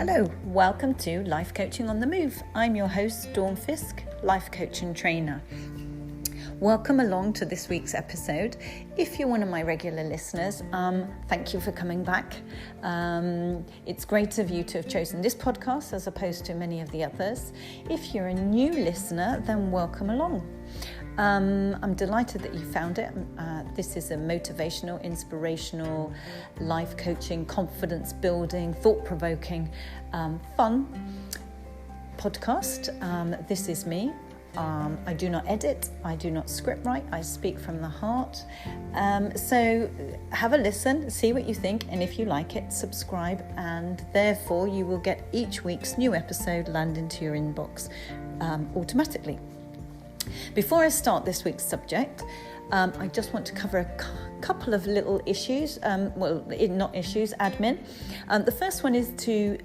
Hello, welcome to Life Coaching on the Move. I'm your host, Dawn Fiske, life coach and trainer. Welcome along to this week's episode. If you're one of my regular listeners, thank you for coming back. It's great of you to have chosen this podcast as opposed to many of the others. If you're a new listener, then welcome along. I'm delighted that you found it. This is a motivational, inspirational, life coaching, confidence building, thought-provoking, fun podcast. This is me. I do not edit, I do not script write, I speak from the heart. So have a listen, see what you think, and if you like it, subscribe, and therefore you will get each week's new episode land into your inbox automatically. Before I start this week's subject, I just want to cover a couple of little issues, admin. The first one is to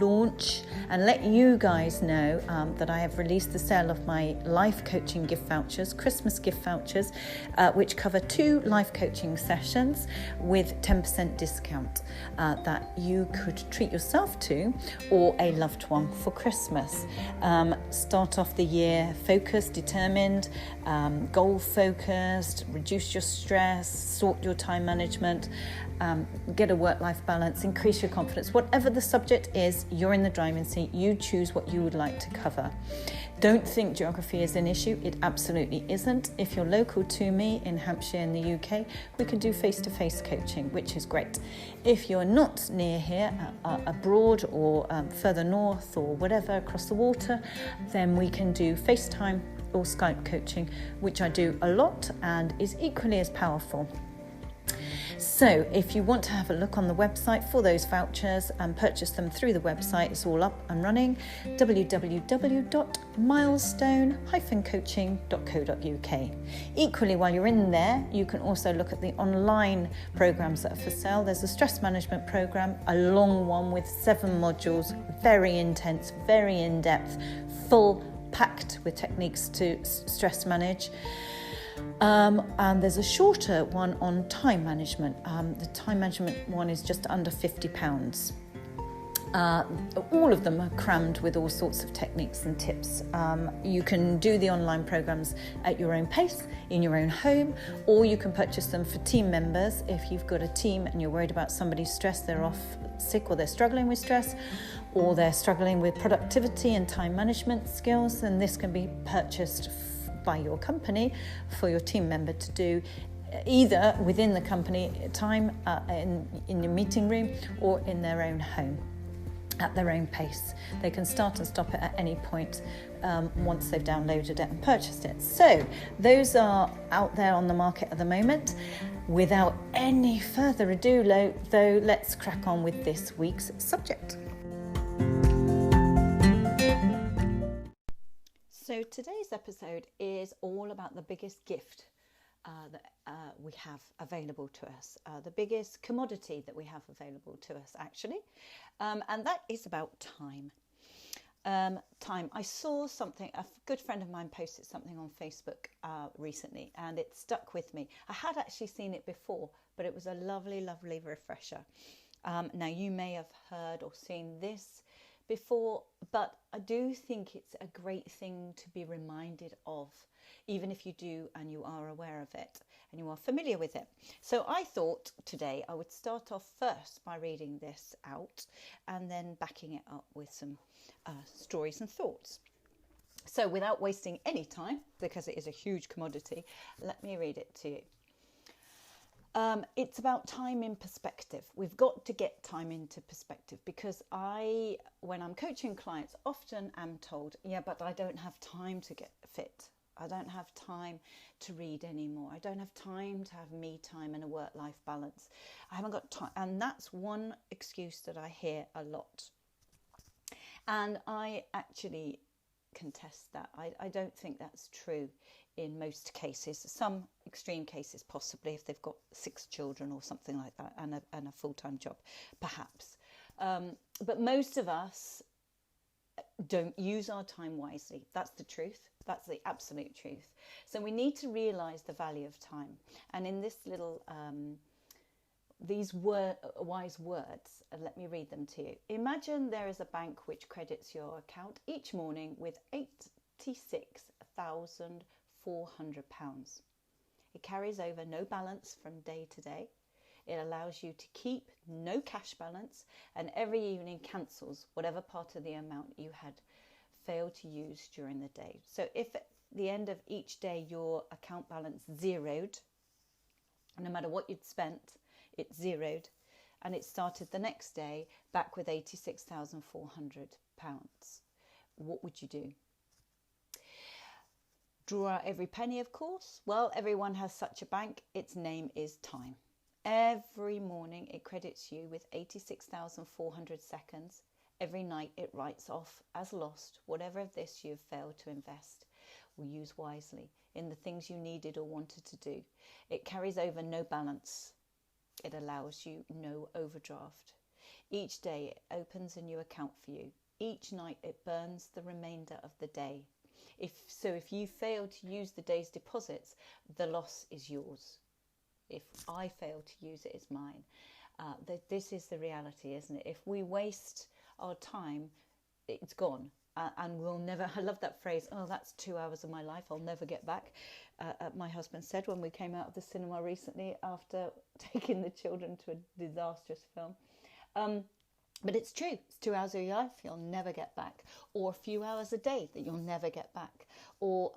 launch and let you guys know that I have released the sale of my life coaching gift vouchers, Christmas gift vouchers, which cover 2 life coaching sessions with 10% discount that you could treat yourself to or a loved one for Christmas. Start off the year focused, determined, goal focused, reduce your stress, sort your time management, get a work-life balance, increase your confidence. Whatever the subject is, you're in the driving seat. You choose what you would like to cover. Don't think geography is an issue. It absolutely isn't. If you're local to me in Hampshire in the UK, we can do face-to-face coaching, which is great. If you're not near here, abroad or further north or whatever, across the water, then we can do FaceTime or Skype coaching, which I do a lot and is equally as powerful. So if you want to have a look on the website for those vouchers and purchase them through the website, it's all up and running, www.milestone-coaching.co.uk. Equally, while you're in there, you can also look at the online programs that are for sale. There's a stress management program, a long one with 7 modules, very intense, very in-depth, full packed with techniques to stress manage. And there's a shorter one on time management. The time management one is just under £50. All of them are crammed with all sorts of techniques and tips. You can do the online programs at your own pace, in your own home, or you can purchase them for team members. If you've got a team and you're worried about somebody's stress, they're off sick or they're struggling with stress, or they're struggling with productivity and time management skills, then this can be purchased by your company for your team member to do either within the company time in your meeting room or in their own home at their own pace. They can start and stop it at any point once they've downloaded it and purchased it. So those are out there on the market at the moment. Without any further ado, though, let's crack on with this week's subject. So today's episode is all about the biggest gift that we have available to us, the biggest commodity that we have available to us, actually, and that is about time. Time. I saw something, a good friend of mine posted something on Facebook recently, and it stuck with me. I had actually seen it before, but it was a lovely, lovely refresher. Now, you may have heard or seen this before, but I do think it's a great thing to be reminded of, even if you do and you are aware of it and you are familiar with it. So I thought today I would start off first by reading this out and then backing it up with some stories and thoughts. So without wasting any time, because it is a huge commodity, let me read it to you. It's about time in perspective. We've got to get time into perspective, because when I'm coaching clients, often am told, yeah, but I don't have time to get fit. I don't have time to read anymore. I don't have time to have me time and a work-life balance. I haven't got time. And that's one excuse that I hear a lot. And I actually contest that. I don't think that's true in most cases. Some extreme cases possibly, if they've got 6 children or something like that and a full-time job, perhaps. But most of us don't use our time wisely. That's the truth. That's the absolute truth. So we need to realise the value of time. And in this little these wise words, and let me read them to you. Imagine there is a bank which credits your account each morning with £86,400. It carries over no balance from day to day. It allows you to keep no cash balance, and every evening cancels whatever part of the amount you had failed to use during the day. So if at the end of each day your account balance zeroed, no matter what you'd spent, it zeroed, and it started the next day back with £86,400, what would you do? Draw out every penny, of course. Well, everyone has such a bank. Its name is time. Every morning it credits you with 86,400 seconds. Every night it writes off as lost whatever of this you've failed to invest or use wisely in the things you needed or wanted to do. It carries over no balance. It allows you no overdraft. Each day it opens a new account for you. Each night it burns the remainder of the day. If you fail to use the day's deposits, the loss is yours. If I fail to use it, it's mine. This is the reality, isn't it? If we waste our time, it's gone. And we'll never, I love that phrase, oh, that's 2 hours of my life I'll never get back. My husband said when we came out of the cinema recently after taking the children to a disastrous film. But it's true. It's 2 hours of your life you'll never get back. Or a few hours a day that you'll never get back. Or,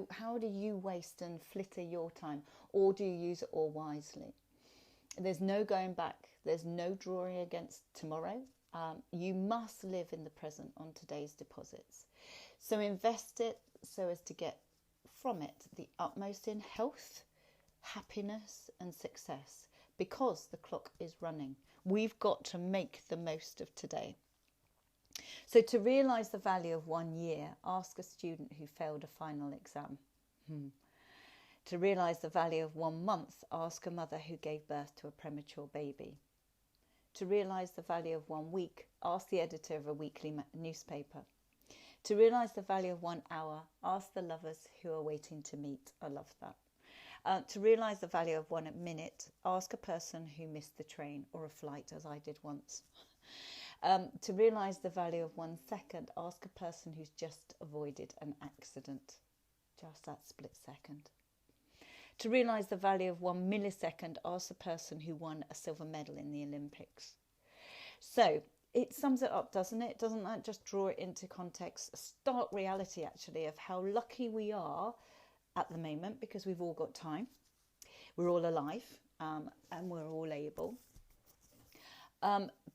how do you waste and flitter your time? Or do you use it all wisely? There's no going back. There's no drawing against tomorrow. You must live in the present on today's deposits. So invest it so as to get from it the utmost in health, happiness and success, because the clock is running. We've got to make the most of today. So to realise the value of 1 year, ask a student who failed a final exam. To realise the value of 1 month, ask a mother who gave birth to a premature baby. To realise the value of 1 week, ask the editor of a weekly newspaper. To realise the value of 1 hour, ask the lovers who are waiting to meet. I love that. To realise the value of 1 minute, ask a person who missed the train or a flight, as I did once. To realise the value of 1 second, ask a person who's just avoided an accident. Just that split second. To realise the value of 1 millisecond, ask the person who won a silver medal in the Olympics. So it sums it up, doesn't it? Doesn't that just draw it into context? A stark reality, actually, of how lucky we are at the moment, because we've all got time. We're all alive, and we're all able.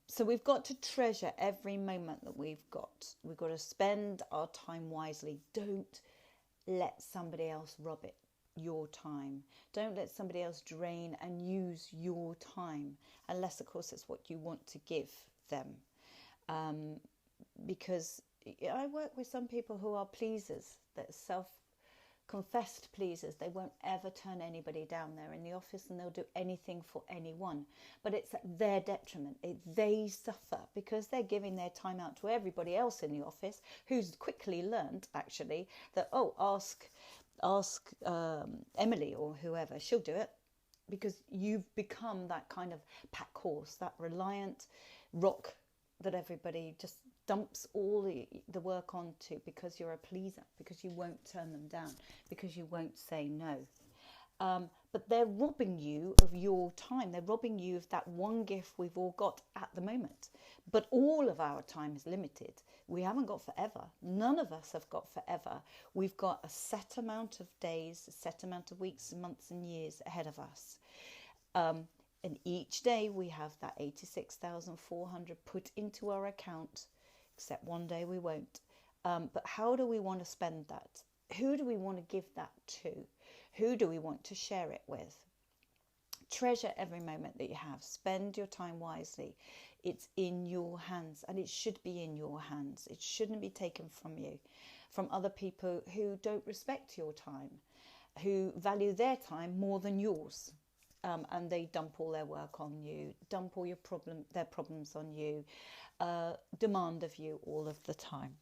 So we've got to treasure every moment that we've got. We've got to spend our time wisely. Don't let somebody else rob it. Your time. Don't let somebody else drain and use your time, unless of course it's what you want to give them. Because I work with some people who are pleasers, that self-confessed pleasers. They won't ever turn anybody down. They're in the office and they'll do anything for anyone, but it's at their detriment. They suffer because they're giving their time out to everybody else in the office, who's quickly learnt actually that, ask Emily or whoever, she'll do it, because you've become that kind of pack horse, that reliant rock that everybody just dumps all the work onto, because you're a pleaser, because you won't turn them down, because you won't say no. But they're robbing you of your time. They're robbing you of that one gift we've all got at the moment. But all of our time is limited. We haven't got forever. None of us have got forever. We've got a set amount of days, a set amount of weeks, months and years ahead of us. And each day we have that 86,400 put into our account, except one day we won't. But how do we want to spend that? Who do we want to give that to? Who do we want to share it with? Treasure every moment that you have. Spend your time wisely. It's in your hands, and it should be in your hands. It shouldn't be taken from you, from other people who don't respect your time, who value their time more than yours. And they dump all their work on you, dump all their problems on you, demand of you all of the time.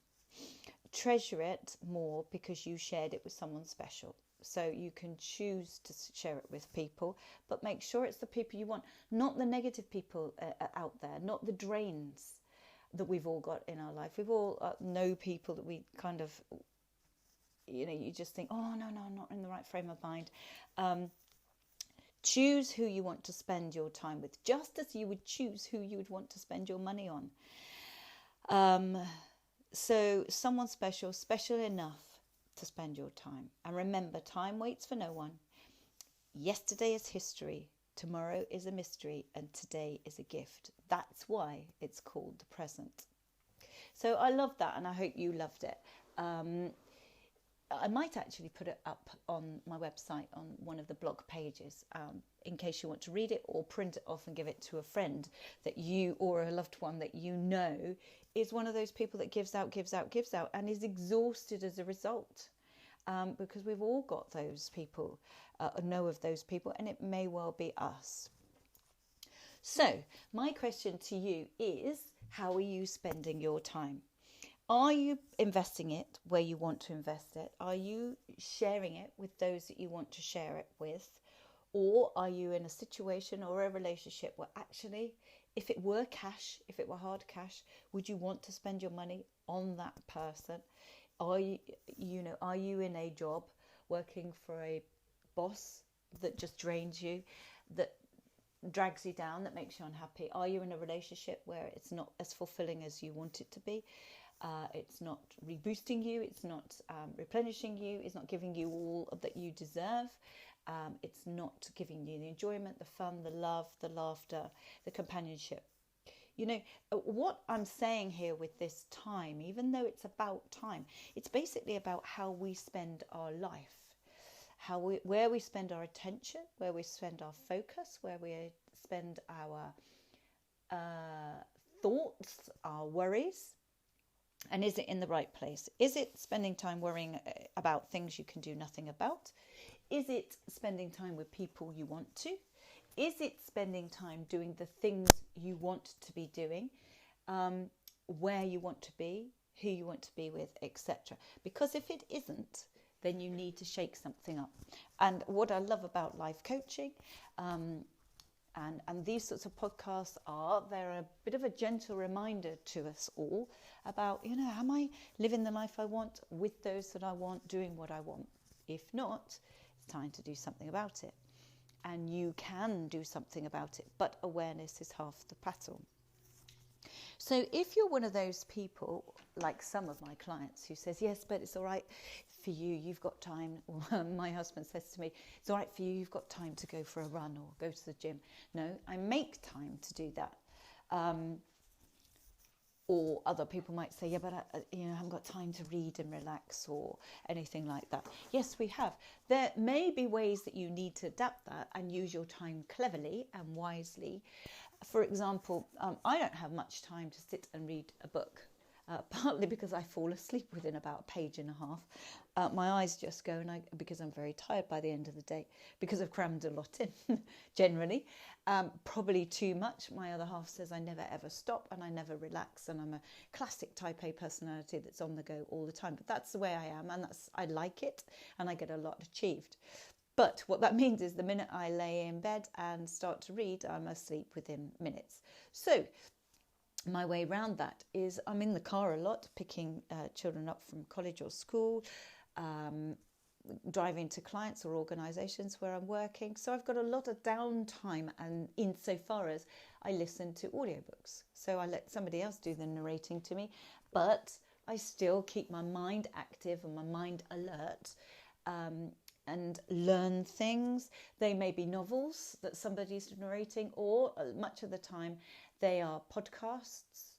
treasure it more because you shared it with someone special. So you can choose to share it with people, but make sure it's the people you want, not the negative people out there, not the drains that we've all got in our life. We've all know people that we kind of, you just think, oh, no, I'm not in the right frame of mind. Choose who you want to spend your time with, just as you would choose who you would want to spend your money on. So someone special enough to spend your time. And remember, time waits for no one. Yesterday is history, tomorrow is a mystery, and today is a gift. That's why it's called the present. So I love that, and I hope you loved it. I might actually put it up on my website on one of the blog pages in case you want to read it, or print it off and give it to a friend that you, or a loved one that you know is one of those people that gives out and is exhausted as a result. Because we've all got those people, know of those people, and it may well be us. So my question to you is, how are you spending your time? Are you investing it where you want to invest it? Are you sharing it with those that you want to share it with? Or are you in a situation or a relationship where actually, if it were cash, if it were hard cash, would you want to spend your money on that person? Are you in a job working for a boss that just drains you, that drags you down, that makes you unhappy? Are you in a relationship where it's not as fulfilling as you want it to be? It's not reboosting you, it's not replenishing you, it's not giving you all that you deserve, it's not giving you the enjoyment, the fun, the love, the laughter, the companionship. What I'm saying here with this time, even though it's about time, it's basically about how we spend our life, where we spend our attention, where we spend our focus, where we spend our thoughts, our worries. And is it in the right place? Is it spending time worrying about things you can do nothing about? Is it spending time with people you want to? Is it spending time doing the things you want to be doing, where you want to be, who you want to be with, etc.? Because if it isn't, then you need to shake something up. And what I love about life coaching and these sorts of podcasts they're a bit of a gentle reminder to us all about, am I living the life I want with those that I want, doing what I want? If not, it's time to do something about it. And you can do something about it, but awareness is half the battle. So if you're one of those people, like some of my clients, who says, yes, but it's all right for you, you've got time. Or my husband says to me, it's all right for you, you've got time to go for a run or go to the gym. No, I make time to do that. Or other people might say, yeah, but I haven't got time to read and relax or anything like that. Yes, we have. There may be ways that you need to adapt that and use your time cleverly and wisely. For example, I don't have much time to sit and read a book, partly because I fall asleep within about a page and a half. My eyes just go, because I'm very tired by the end of the day, because I've crammed a lot in, generally. Probably too much. My other half says I never ever stop and I never relax, and I'm a classic type A personality that's on the go all the time. But that's the way I am, and I like it, and I get a lot achieved. But what that means is the minute I lay in bed and start to read, I'm asleep within minutes. So my way around that is I'm in the car a lot, picking children up from college or school, driving to clients or organisations where I'm working. So I've got a lot of downtime, and insofar as I listen to audiobooks. So I let somebody else do the narrating to me, but I still keep my mind active and my mind alert, and learn things. They may be novels that somebody's narrating, or much of the time they are podcasts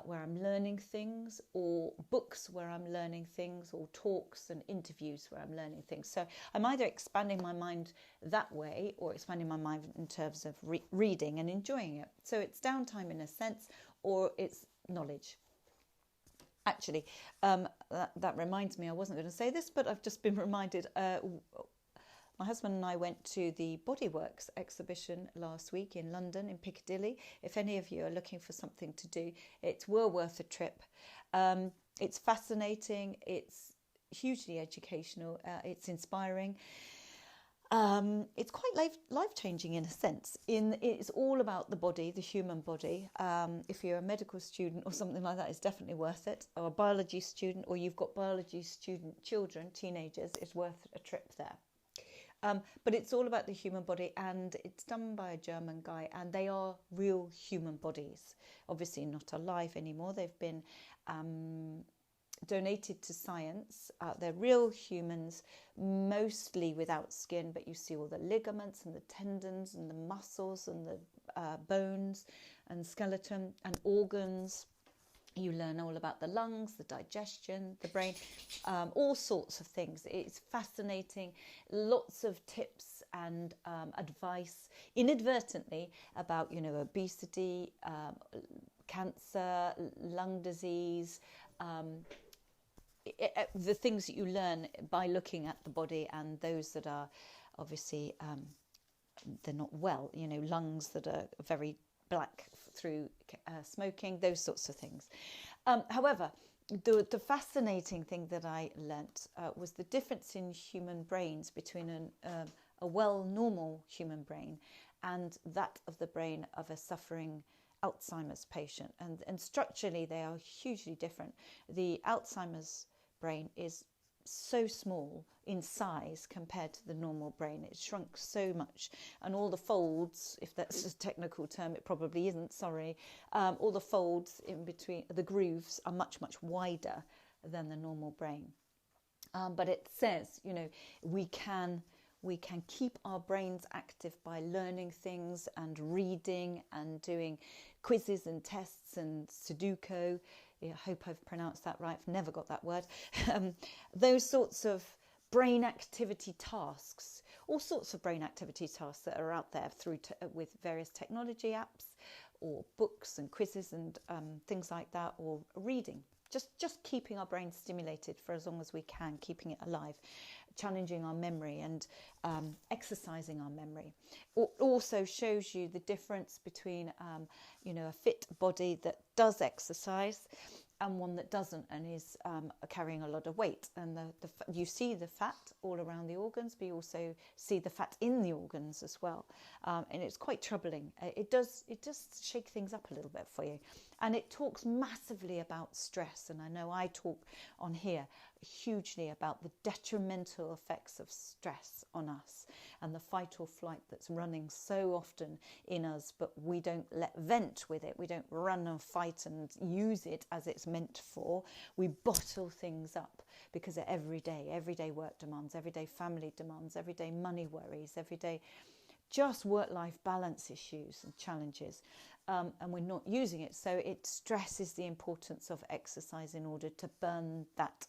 where I'm learning things, or books where I'm learning things, or talks and interviews where I'm learning things. So I'm either expanding my mind that way or expanding my mind in terms of reading and enjoying it. So it's downtime in a sense, or it's knowledge. Actually, that reminds me, I wasn't going to say this, but I've just been reminded. My husband and I went to the Bodyworks exhibition last week in London, in Piccadilly. If any of you are looking for something to do, it's well worth a trip. It's fascinating. It's hugely educational. It's inspiring. It's quite life-changing in a sense. It's all about the body, the human body. If you're a medical student or something like that, it's definitely worth it. Or a biology student, or you've got biology student children, teenagers, it's worth a trip there. But it's all about the human body, and it's done by a German guy, and they are real human bodies. Obviously not alive anymore. They've been donated to science. They're real humans, mostly without skin, but you see all the ligaments and the tendons and the muscles and the bones and skeleton and organs. You learn all about the lungs, the digestion, the brain, all sorts of things. It's fascinating. Lots of tips and advice inadvertently about, obesity, cancer, lung disease, the things that you learn by looking at the body, and those that are obviously they're not well, lungs that are very black through smoking, those sorts of things. However, the fascinating thing that I learnt was the difference in human brains between a normal human brain and that of the brain of a suffering Alzheimer's patient. And structurally, they are hugely different. The Alzheimer's brain is so small in size compared to the normal brain. It's shrunk so much, and all the folds, if that's a technical term, it probably isn't, sorry, all the folds in between, the grooves are much, much wider than the normal brain. But it says, we can keep our brains active by learning things and reading and doing quizzes and tests and Sudoku. I hope I've pronounced that right. I've never got that word. Those sorts of brain activity tasks, all sorts of brain activity tasks that are out there with various technology apps or books and quizzes and things like that, or reading. Just keeping our brain stimulated for as long as we can, keeping it alive, challenging our memory and exercising our memory. Also shows you the difference between, a fit body that does exercise and one that doesn't and is carrying a lot of weight. And you see the fat all around the organs, but you also see the fat in the organs as well. And it's quite troubling. It does shake things up a little bit for you. And it talks massively about stress. And I know I talk on here hugely about the detrimental effects of stress on us and the fight or flight that's running so often in us, but we don't let vent with it. We don't run and fight and use it as it's meant for. We bottle things up because of everyday work demands, everyday family demands, everyday money worries, everyday just work-life balance issues and challenges, and we're not using it. So it stresses the importance of exercise in order to burn that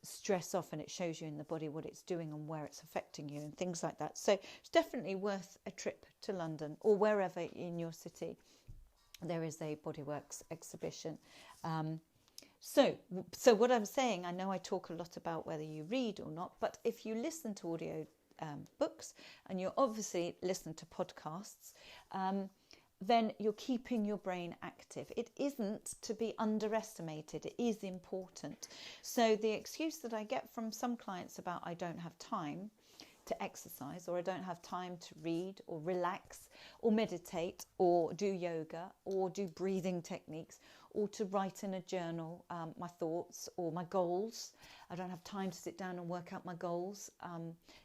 stress off, and it shows you in the body what it's doing and where it's affecting you and things like that. So it's definitely worth a trip to London or wherever in your city there is a Bodyworks exhibition. So what I'm saying, I know I talk a lot about whether you read or not, but if you listen to audio books and you obviously listen to podcasts, then you're keeping your brain active. It isn't to be underestimated. It is important. So the excuse that I get from some clients about I don't have time to exercise, or I don't have time to read or relax or meditate or do yoga or do breathing techniques or to write in a journal my thoughts or my goals. I don't have time to sit down and work out my goals,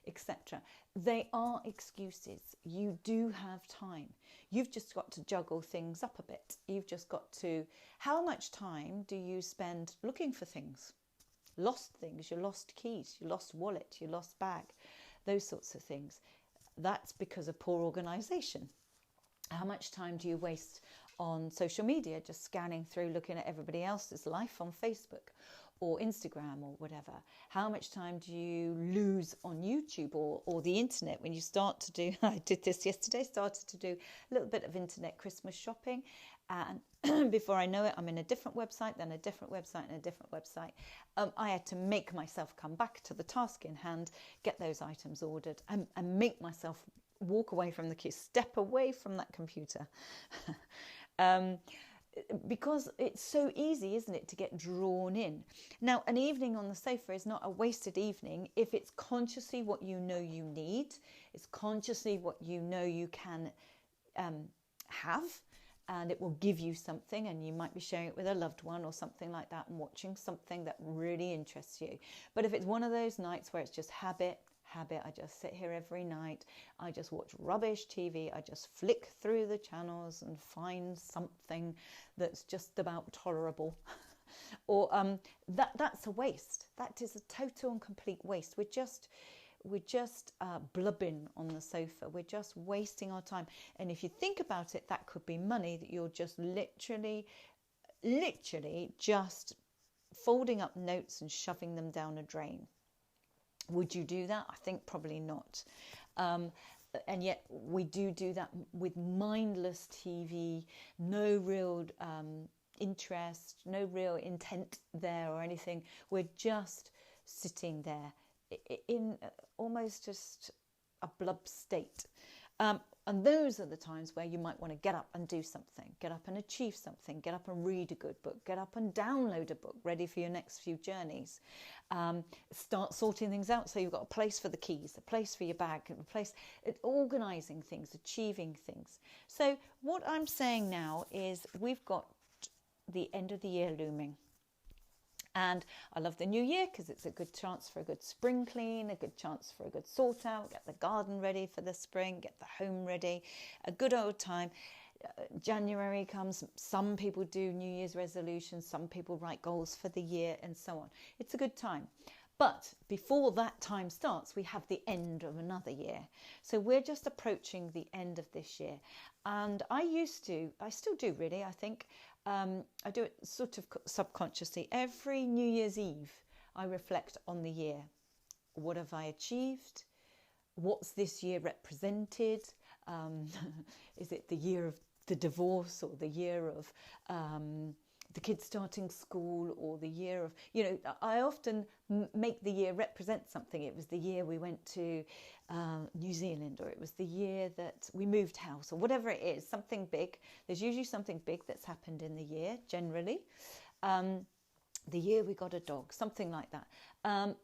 etc. They are excuses. You do have time. You've just got to juggle things up a bit. You've just got to, how much time do you spend looking for things? Lost things, your lost keys, your lost wallet, your lost bag, those sorts of things. That's because of poor organisation. How much time do you waste on social media, just scanning through, looking at everybody else's life on Facebook or Instagram or whatever? How much time do you lose on YouTube or the internet when you start to do, I did this yesterday, started to do a little bit of internet Christmas shopping, and before I know it, I'm in a different website, then a different website and a different website. I had to make myself come back to the task in hand, get those items ordered and make myself walk away from the queue, step away from that computer. because it's so easy, isn't it, to get drawn in. Now, an evening on the sofa is not a wasted evening if it's consciously what you know you need, it's consciously what you know you can have, and it will give you something, and you might be sharing it with a loved one or something like that and watching something that really interests you. But if it's one of those nights where it's just habit, I just sit here every night, I just watch rubbish TV, I just flick through the channels and find something that's just about tolerable, or that's a waste. That is a total and complete waste. We're just blubbing on the sofa. We're just wasting our time. And if you think about it, that could be money that you're just literally just folding up notes and shoving them down a drain. Would you do that? I think probably not. And yet we do that with mindless TV, no real interest, no real intent there or anything. We're just sitting there in almost just a blub state. And those are the times where you might want to get up and do something, get up and achieve something, get up and read a good book, get up and download a book ready for your next few journeys. Start sorting things out so you've got a place for the keys, a place for your bag, a place, organising things, achieving things. So what I'm saying now is we've got the end of the year looming. And I love the new year because it's a good chance for a good spring clean, a good chance for a good sort out, get the garden ready for the spring, get the home ready, a good old time. January comes, some people do New Year's resolutions, some people write goals for the year and so on. It's a good time. But before that time starts, we have the end of another year. So we're just approaching the end of this year. And I still do really, I think. I do it sort of subconsciously. Every New Year's Eve, I reflect on the year. What have I achieved? What's this year represented? Is it the year of the divorce or the year of the kids starting school or the year of, I often make the year represent something. It was the year we went to New Zealand, or it was the year that we moved house, or whatever it is, something big. There's usually something big that's happened in the year, generally. The year we got a dog, something like that.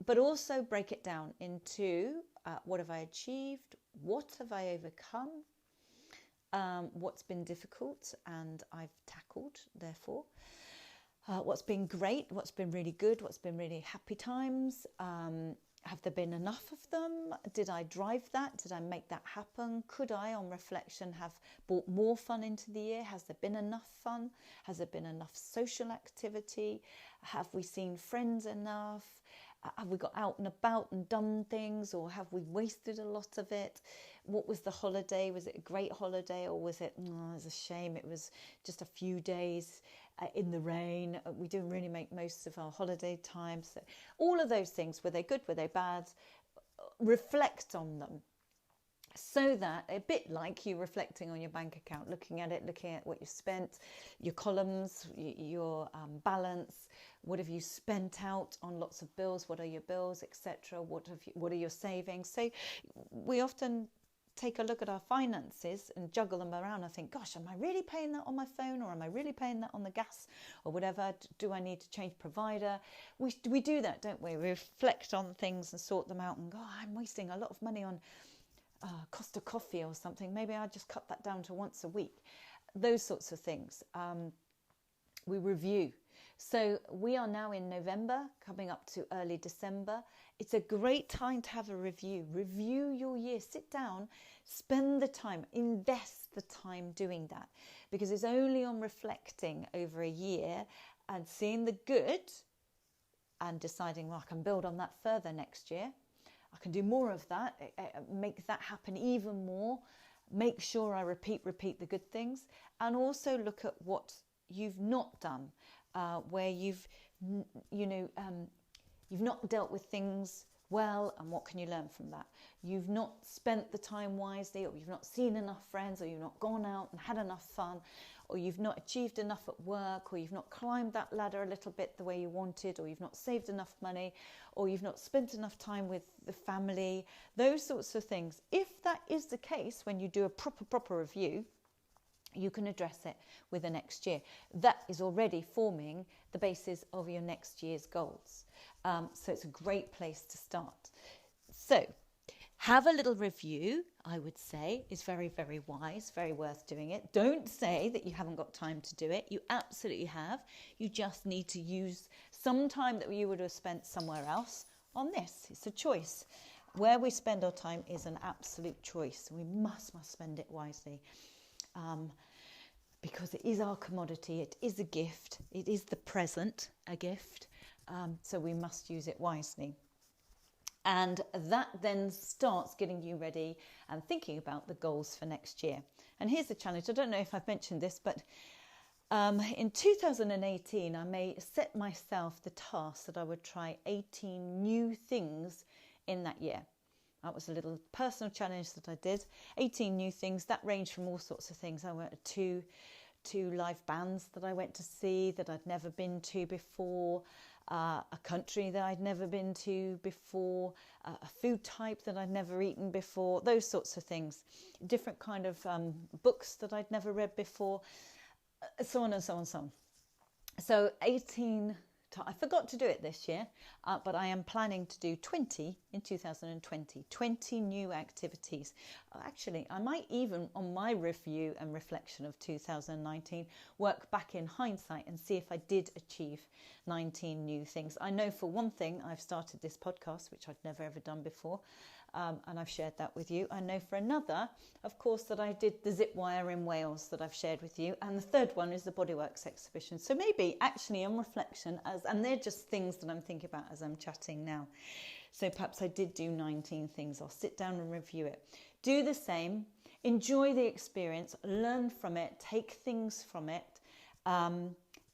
But also break it down into what have I achieved? What have I overcome? What's been difficult and I've tackled, therefore. What's been great, what's been really good, what's been really happy times. Have there been enough of them? Did I drive that? Did I make that happen? Could I, on reflection, have brought more fun into the year? Has there been enough fun? Has there been enough social activity? Have we seen friends enough? Have we got out and about and done things, or have we wasted a lot of it? What was the holiday? Was it a great holiday, or was it, it was a shame, it was just a few days in the rain? We didn't really make most of our holiday time. So all of those things, were they good, were they bad? Reflect on them. So that, a bit like you reflecting on your bank account, looking at what you spent, your columns, your balance, what have you spent out on lots of bills, what are your bills, etc. What are your savings? So we often take a look at our finances and juggle them around and think, gosh, am I really paying that on my phone, or am I really paying that on the gas or whatever? Do I need to change provider? We do that, don't we? We reflect on things and sort them out and go, I'm wasting a lot of money on cost of coffee or something. Maybe I'll just cut that down to once a week. Those sorts of things. We review. So we are now in November, coming up to early December. It's a great time to have a review. Review your year. Sit down, spend the time, invest the time doing that. Because it's only on reflecting over a year and seeing the good and deciding, well, I can build on that further next year. I can do more of that, make that happen even more, make sure I repeat the good things, and also look at what you've not done, where you've not dealt with things well, and what can you learn from that? You've not spent the time wisely, or you've not seen enough friends, or you've not gone out and had enough fun, or you've not achieved enough at work, or you've not climbed that ladder a little bit the way you wanted, or you've not saved enough money, or you've not spent enough time with the family, those sorts of things. If that is the case, when you do a proper review, you can address it with the next year. That is already forming the basis of your next year's goals. So it's a great place to start. So have a little review, I would say, is very, very wise, very worth doing it. Don't say that you haven't got time to do it. You absolutely have. You just need to use some time that you would have spent somewhere else on this. It's a choice. Where we spend our time is an absolute choice. We must spend it wisely. Because it is our commodity, it is a gift, it is the present, a gift, so we must use it wisely. And that then starts getting you ready and thinking about the goals for next year. And here's the challenge. I don't know if I've mentioned this, but in 2018, I may set myself the task that I would try 18 new things in that year. That was a little personal challenge that I did. 18 new things. That ranged from all sorts of things. I went to two live bands that I went to see that I'd never been to before, a country that I'd never been to before, a food type that I'd never eaten before, those sorts of things. Different kind of books that I'd never read before, so on and so on and so on. So 18... I forgot to do it this year, but I am planning to do 20 in 2020, 20 new activities. Actually, I might even, on my review and reflection of 2019, work back in hindsight and see if I did achieve 19 new things. I know for one thing, I've started this podcast, which I'd never ever done before, and I've shared that with you. I know for another, of course, that I did the zip wire in Wales that I've shared with you. And the third one is the Bodyworks exhibition. So maybe actually on reflection, and they're just things that I'm thinking about as I'm chatting now. So perhaps I did do 19 things. I'll sit down and review it. Do the same. Enjoy the experience. Learn from it. Take things from it.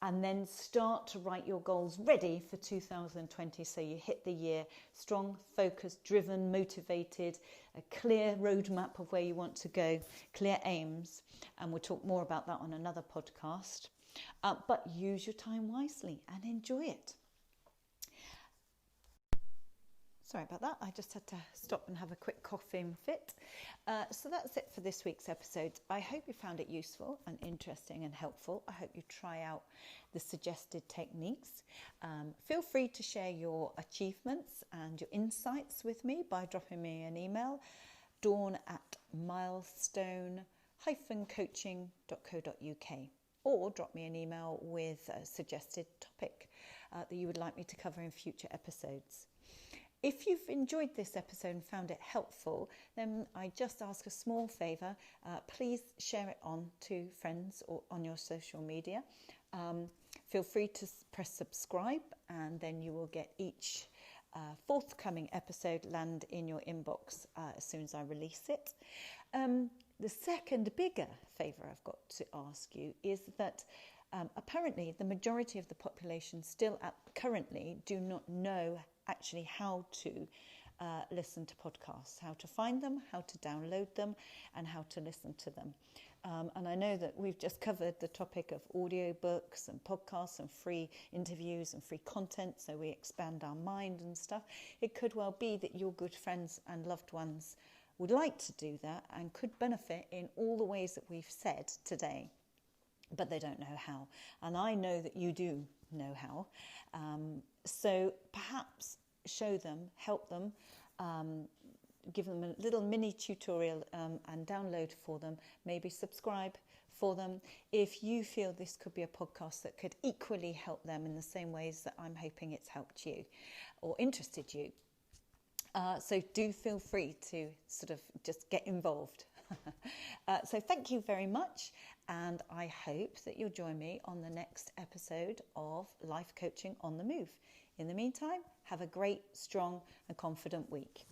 And then start to write your goals ready for 2020 so you hit the year strong, focused, driven, motivated, a clear roadmap of where you want to go, clear aims. And we'll talk more about that on another podcast. But use your time wisely and enjoy it. Sorry about that. I just had to stop and have a quick coughing fit. So that's it for this week's episode. I hope you found it useful and interesting and helpful. I hope you try out the suggested techniques. Feel free to share your achievements and your insights with me by dropping me an email, dawn@milestone-coaching.co.uk, or drop me an email with a suggested topic that you would like me to cover in future episodes. If you've enjoyed this episode and found it helpful, then I just ask a small favour. Please share it on to friends or on your social media. Feel free to press subscribe, and then you will get each forthcoming episode land in your inbox as soon as I release it. The second bigger favour I've got to ask you is that apparently the majority of the population still currently do not know actually how to listen to podcasts, how to find them, how to download them, and how to listen to them. And I know that we've just covered the topic of audiobooks and podcasts and free interviews and free content, so we expand our mind and stuff. It could well be that your good friends and loved ones would like to do that and could benefit in all the ways that we've said today, but they don't know how. And I know that you do know how. So perhaps show them, help them, give them a little mini tutorial and download for them, maybe subscribe for them if you feel this could be a podcast that could equally help them in the same ways that I'm hoping it's helped you or interested you. So do feel free to sort of just get involved. So thank you very much, and I hope that you'll join me on the next episode of Life Coaching on the Move. In the meantime, have a great, strong and confident week.